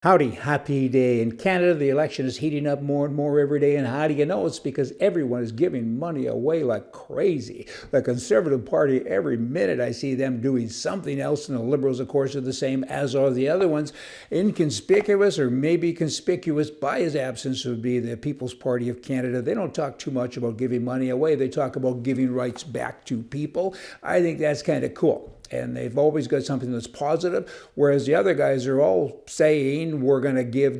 Howdy, happy day. In Canada, the election is heating up more and more every day. And how do you know? It's because everyone is giving money away like crazy. The Conservative Party, every minute I see them doing something else. And the Liberals, of course, are the same, as are the other ones. Inconspicuous, or maybe conspicuous by his absence, would be the People's Party of Canada. They don't talk too much about giving money away. They talk about giving rights back to people. I think that's kind of cool. And they've always got something that's positive, whereas the other guys are all saying, we're going to give,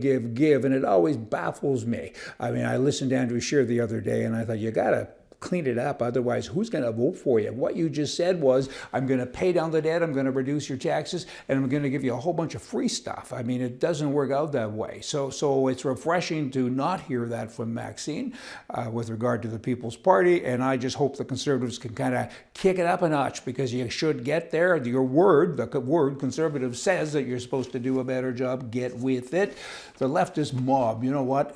and it always baffles me. I mean, I listened to Andrew Scheer the other day, and I thought, you got to clean it up, otherwise who's going to vote for you? What you just said was, I'm going to pay down the debt, I'm going to reduce your taxes, and I'm going to give you a whole bunch of free stuff. I mean, it doesn't work out that way. So it's refreshing to not hear that from Maxime with regard to the People's Party, and I just hope the Conservatives can kind of kick it up a notch, because you should get there. Your word, the word conservative, says that you're supposed to do a better job. Get with it. The leftist mob, you know what?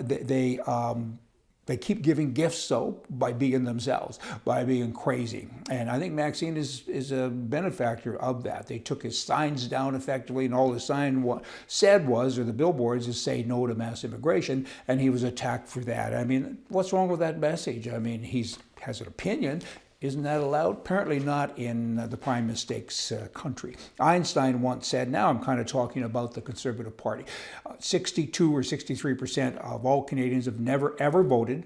They keep giving gifts, though, by being themselves, by being crazy. And I think Maxime is a benefactor of that. They took his signs down effectively, and all his sign said was, or the billboards, is say no to mass immigration, and he was attacked for that. I mean, what's wrong with that message? I mean, he has an opinion. Isn't that allowed? Apparently not in the prime minister's country. Einstein once said, now I'm kind of talking about the Conservative Party, 62 or 63% of all Canadians have never ever voted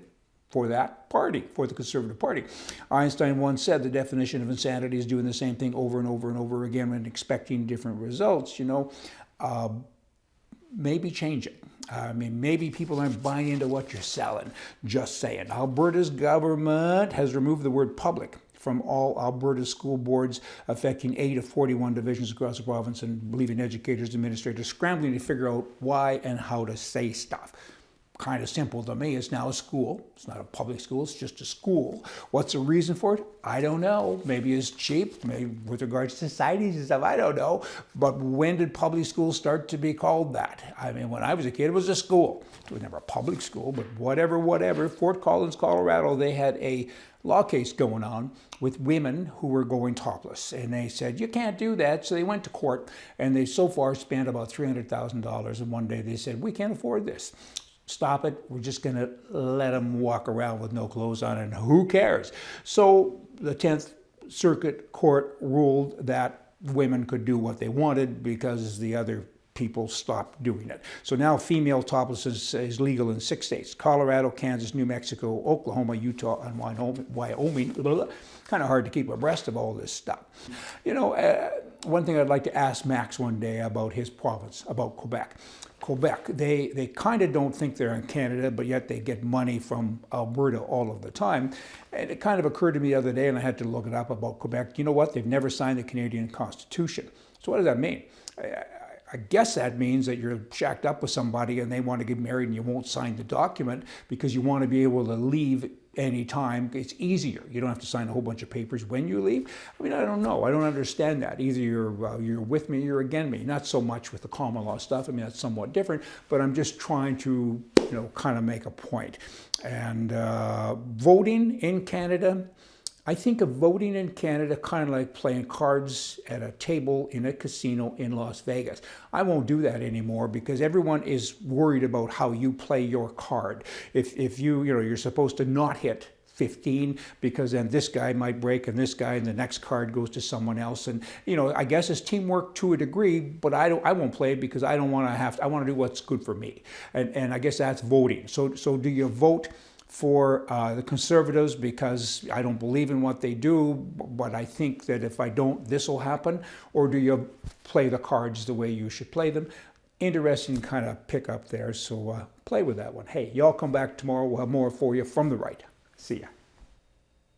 for that party, for the Conservative Party. Einstein once said the definition of insanity is doing the same thing over and over and over again and expecting different results. Maybe change it. I mean, maybe people aren't buying into what you're selling. Just saying. Alberta's government has removed the word public from all Alberta school boards, affecting 8 of 41 divisions across the province, and leaving educators, administrators scrambling to figure out why and how to say stuff. Kind of simple to me. It's now a school. It's not a public school. It's just a school. What's the reason for it? I don't know. Maybe it's cheap. Maybe with regards to societies and stuff. I don't know. But when did public schools start to be called that? I mean, when I was a kid, it was a school. It was never a public school, but whatever. Fort Collins, Colorado, they had a law case going on with women who were going topless. And they said, you can't do that. So they went to court, and they so far spent about $300,000. And one day they said, we can't afford this. Stop it. We're just going to let them walk around with no clothes on, and who cares? So the 10th Circuit Court ruled that women could do what they wanted because the other people stopped doing it. So now female toplessness is legal in 6 states: Colorado, Kansas, New Mexico, Oklahoma, Utah, and Wyoming. Kind of hard to keep abreast of all this stuff. One thing I'd like to ask Max one day about his province, about Quebec. Quebec, they kind of don't think they're in Canada, but yet they get money from Alberta all of the time. And it kind of occurred to me the other day, and I had to look it up about Quebec. You know what? They've never signed the Canadian Constitution. So what does that mean? I guess that means that you're shacked up with somebody and they want to get married and you won't sign the document because you want to be able to leave anytime. It's easier. You don't have to sign a whole bunch of papers when you leave. I mean, I don't know. I don't understand that. Either you're with me or you're against me. Not so much with the common law stuff. I mean, that's somewhat different, but I'm just trying to, kind of make a point. And voting in Canada, I think of voting in Canada kind of like playing cards at a table in a casino in Las Vegas. I won't do that anymore because everyone is worried about how you play your card. If you're supposed to not hit 15 because then this guy might break and this guy, and the next card goes to someone else. And I guess it's teamwork to a degree, but I won't play it because I don't want to I want to do what's good for me. And I guess that's voting. So do you vote for the Conservatives because I don't believe in what they do, but I think that if I don't, this will happen? Or do you play the cards the way you should play them? Interesting kind of pick up there, so play with that one. Hey, y'all come back tomorrow. We'll have more for you from the right. See ya.